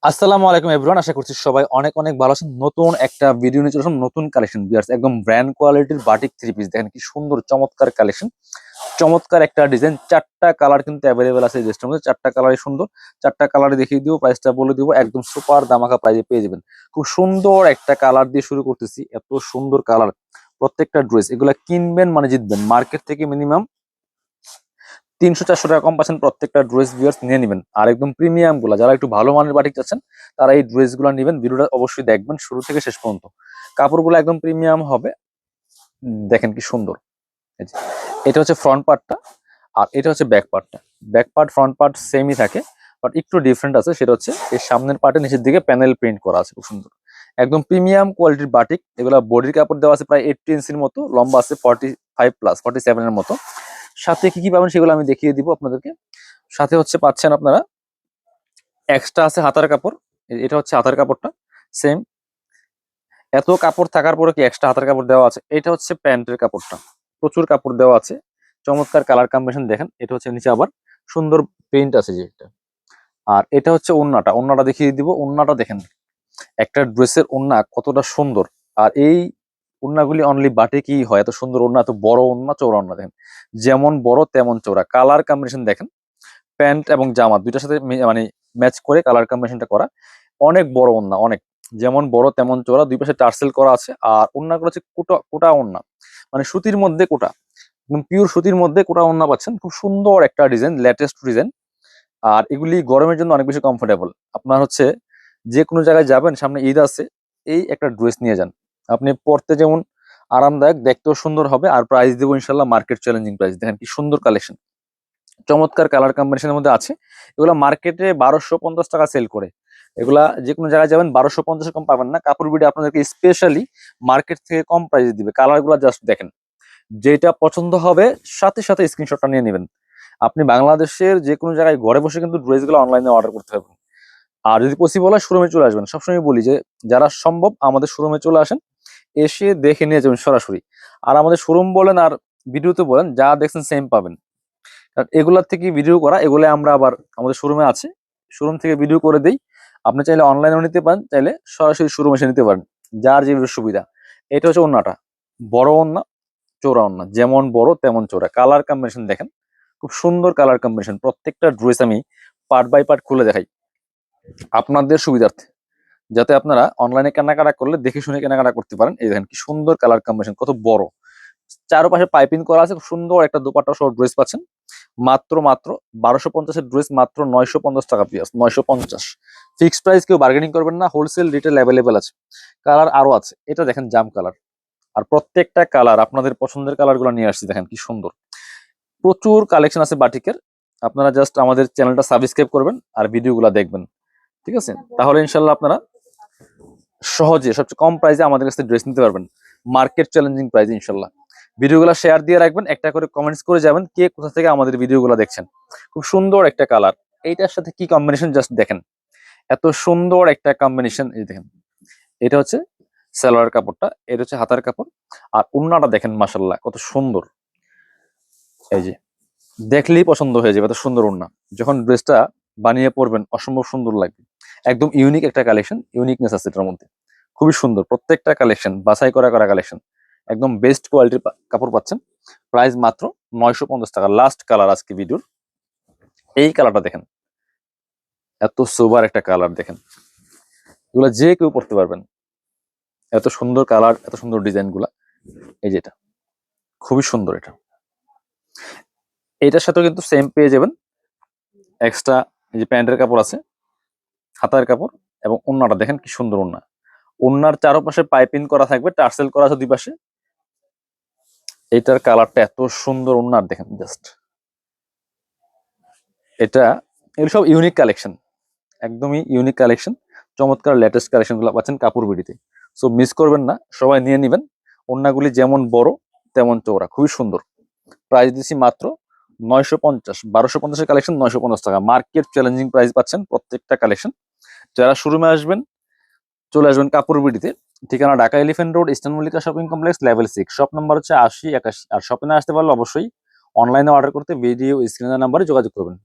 আসসালামু আলাইকুম এভরিওয়ান, আশা করছি সবাই অনেক অনেক ভালো আছেন। নতুন একটা ভিডিও নিয়ে চলে আসলাম, নতুন কালেকশন ভিউয়ার্স, একদম ব্র্যান্ড কোয়ালিটির বাটিক থ্রি পিস। দেখেন কি সুন্দর চমৎকার কালেকশন, চমৎকার একটা ডিজাইন। চারটা কালার কিন্তু অ্যাভেলেবেল আছে এই ড্রেসটার মধ্যে। চারটা কালারই সুন্দর, চারটা কালারে দেখিয়ে দিব, প্রাইসটা বলে দিব, একদম সুপার দামাকা প্রাইজে পেয়ে যাবেন। খুব সুন্দর একটা কালার দিয়ে শুরু করতেছি, এত সুন্দর কালার প্রত্যেকটা ড্রেস। এগুলা কিনবেন মানে জিতবেন, মার্কেট থেকে মিনিমাম 300-400 টাকা কম পাচ্ছেন প্রত্যেকটা ড্রেস ভিউয়ার্স, নিয়ে নেবেন। আর একদম প্রিমিয়াম গুলা, যারা একটু ভালো মানের বাটিক চাচ্ছেন তারা এই ড্রেস গুলা নেবেন। ভিডিওটা অবশ্যই দেখবেন শুরু থেকে শেষ পর্যন্ত, কাপড়গুলো একদম প্রিমিয়াম হবে। দেখেন কি সুন্দর। এই যে, এটা হচ্ছে ফ্রন্ট পার্টটা, আর এটা হচ্ছে ব্যাক পার্টটা। ব্যাক পার্ট ফ্রন্ট পার্ট সেমই থাকে, বাট একটু ডিফারেন্ট আছে। সেটা হচ্ছে এর সামনের পার্টে নিচের দিকে প্যানেল প্রিন্ট করা আছে, খুব সুন্দর। একদম প্রিমিয়াম কোয়ালিটির বাটিক। এগুলা বডির কাপড় দেওয়া আছে প্রায় 80 ইঞ্চির মতো, লম্বা আছে 45+47 এর মতো। সাথে কি কি পাবেন সেগুলো আমি দেখিয়ে দিব আপনাদেরকে। সাথে হচ্ছে পাচ্ছেন আপনারা এক্সট্রা আছে হাতার কাপড়। এটা হচ্ছে হাতার কাপড়টা সেম। এত কাপড় থাকার পরে কি এক্সট্রা হাতার কাপড় দেওয়া আছে। এটা হচ্ছে প্যান্টের কাপড়টা, প্রচুর কাপড় দেওয়া আছে, চমৎকার কালার কম্বিনেশন। দেখেন এটা হচ্ছে নিচে আবার সুন্দর প্রিন্ট আছে যে এটা। আর এটা হচ্ছে ওড়নাটা, ওড়নাটা দেখিয়ে দিব। ওড়নাটা দেখেন, একটা ড্রেসের ওড়না কতটা সুন্দর। আর এই ওড়নাগুলি অনলি বাটিকই হয়, এত সুন্দর ওড়না, এত বড় ওড়না, চৌড়া ওড়না। দেখেন যেমন বড় তেমন চৌড়া। কালার কম্বিনেশন দেখেন, প্যান্ট এবং জামা দুইটার সাথে মানে ম্যাচ করে কালার কম্বিনেশনটা করা। অনেক বড় ওড়না, অনেক, যেমন বড় তেমন চওড়া। দুই পাশে টার্সেল করা আছে। আর ওড়নাগুলো হচ্ছে কোটা কোটা ওড়না, মানে সুতির মধ্যে কোটা, পিওর সুতির মধ্যে কোটা ওড়না পাচ্ছেন। খুব সুন্দর একটা ডিজাইন, লেটেস্ট ডিজাইন। আর এগুলি গরমের জন্য অনেক বেশি কমফোর্টেবল। আপনার হচ্ছে যে কোনো জায়গায় যাবেন, সামনে ঈদ আছে, এই একটা ড্রেস নিয়ে যান। আপনি পরতে যেমন আরামদায়ক, দেখতেও সুন্দর হবে। আর প্রাইস দেবো ইনশাল্লাহ মার্কেট চ্যালেঞ্জিং প্রাইস। দেখেন কি সুন্দর কালেকশন, চমৎকার কালার কম্বিনেশনের মধ্যে আছে। এগুলা মার্কেটে 1250 টাকা সেল করে। এগুলা যে কোনো জায়গায় যাবেন 1250 কম পাবেন না। কাপড় বিডি আপনাদেরকে স্পেশালি মার্কেট থেকে কম প্রাইসে দিবে। কালার গুলা জাস্ট দেখেন, যেটা পছন্দ হবে সাথে সাথে স্ক্রিনশটটা নিয়ে নেবেন। আপনি বাংলাদেশের যে কোনো জায়গায় ঘরে বসে কিন্তু ড্রেসগুলো অনলাইনে অর্ডার করতে পারবেন। আর যদি পসিবল হয় শোরুমে চলে আসবেন। সবসময় বলি যে যারা সম্ভব আমাদের শোরুমে চলে আসেন, এসে দেখে নিয়ে যাবেন সরাসরি। আর আমাদের শোরুম বলেন আর ভিডিওতে বলেন, যা দেখছেন সেম পাবেন। কারণ এগুলার থেকে ভিডিও করা, এগুলো আমরা আবার আমাদের শোরুমে আছে, শোরুম থেকে ভিডিও করে দেই। আপনি চাইলে অনলাইনেও নিতে পারেন, চাইলে সরাসরি শোরুমে এসে নিতে পারেন, যার যে সুবিধা। এটা হচ্ছে ওড়নাটা, বড় ওড়না, চৌড়া ওড়না, যেমন বড় তেমন চৌড়া। কালার কম্বিনেশন দেখেন, খুব সুন্দর কালার কম্বিনেশন। প্রত্যেকটা ড্রেস আমি পার্ট বাই পার্ট খুলে দেখাই আপনাদের সুবিধার্থে, যাতে আপনারা অনলাইনে কেনাকাটা করলে দেখে শুনে কেনাকাটা করতে পারেন। এই দেখেন কি সুন্দর কালার কম্বিনেশন, কত বড়। চারপাশে পাইপিং করা আছে, খুব সুন্দর একটা দোপাট্টা সহ ড্রেস পাচ্ছেন। মাত্র মাত্র 1250-এর ড্রেস মাত্র 950 টাকা পিস, 950। ফিক্সড প্রাইস, কেউ বার্গেনিং করবেন না, হোলসেল রিটেল অ্যাভেলেবেল আছে। কালার আরো আছে, এটা দেখেন জাম কালার। আর প্রত্যেকটা কালার আপনাদের পছন্দের কালার গুলো নিয়ে আসছি, দেখেন কি সুন্দর। প্রচুর কালেকশন আছে বাটিকের। আপনারা জাস্ট আমাদের চ্যানেলটা সাবস্ক্রাইব করবেন আর ভিডিওগুলো দেখবেন, ঠিক আছে? তাহলে ইনশাল্লাহ আপনারা সহজে সবচেয়ে কম প্রাইসে আমাদের কাছে ড্রেস নিতে পারবেন, মার্কেট চ্যালেঞ্জিং প্রাইসে ইনশাল্লাহ। ভিডিওগুলো শেয়ার দিয়ে রাখবেন, একটা করে কমেন্টস করে যাবেন কে কোথা থেকে আমাদের ভিডিওগুলো দেখছেন। খুব সুন্দর একটা কালার, এইটার সাথে কি কম্বিনেশন জাস্ট দেখেন, এত সুন্দর একটা কম্বিনেশন। এই দেখেন, এটা হচ্ছে সালোয়ার কাপড়টা, এটা হচ্ছে হাতার কাপড়। আর ওড়নাটা দেখেন মাশাল্লাহ কত সুন্দর। এই যে দেখলেই পছন্দ হয়ে যাবে, এত সুন্দর ওড়না। যখন ড্রেসটা বানিয়ে পরবেন অসম্ভব সুন্দর লাগবে। একদম ইউনিক একটা কালেকশন, ইউনিকনেস আছে এটার মধ্যে। খুবই সুন্দর প্রত্যেকটা কালেকশন, বাছাই করা করা কালেকশন। একদম বেস্ট কোয়ালিটির কাপড় পাচ্ছেন। প্রাইস মাত্র 950 টাকা। লাস্ট কালার আজকে ভিডিওর, এই কালারটা দেখেন, এত সোবার একটা কালার দেখেন। এগুলো যে কেউ পড়তে পারবেন, এত সুন্দর কালার, এত সুন্দর ডিজাইন গুলা। এই যেটা খুবই সুন্দর। এটা এটার সাথেও কিন্তু সেম পেয়ে যাবেন এক্সট্রা। এই যে প্যান্টের কাপড় আছে, হাতার কাপড়, এবং ওড়নাটা দেখেন কি সুন্দর ওড়না। ওড়নার চারপাশে পাইপিং করা থাকবে, টার্সেল করা আছে দুই পাশে। এটার কালারটা এত সুন্দর, ওড়নার দেখেন জাস্ট। এটা এগুলো সব ইউনিক কালেকশন, একদমই ইউনিক কালেকশন। চমৎকার লেটেস্ট কালেকশন গুলো পাচ্ছেন কাপড় বিডিতে। সো মিস করবেন না, সবাই নিয়ে নেবেন। ওড়নাগুলি যেমন বড় তেমন চওড়া, খুবই সুন্দর। প্রাইস দিচ্ছি মাত্র 950। 1250-এর কালেকশন 950 টাকা, মার্কেট চ্যালেঞ্জিং প্রাইস পাচ্ছেন প্রত্যেকটা কালেকশন। যারা শোরুমে আসবেন, চলে আসবেন কাপড় বিডিতে। ঠিকানা Dhaka elephant road, eastern Mallika shopping complex, level 6, shop number হচ্ছে 8081। আর শপে না আসতে পারলে অবশ্যই অনলাইনে অর্ডার করতে ভিডিও স্ক্রিনের নাম্বারে যোগাযোগ করবেন।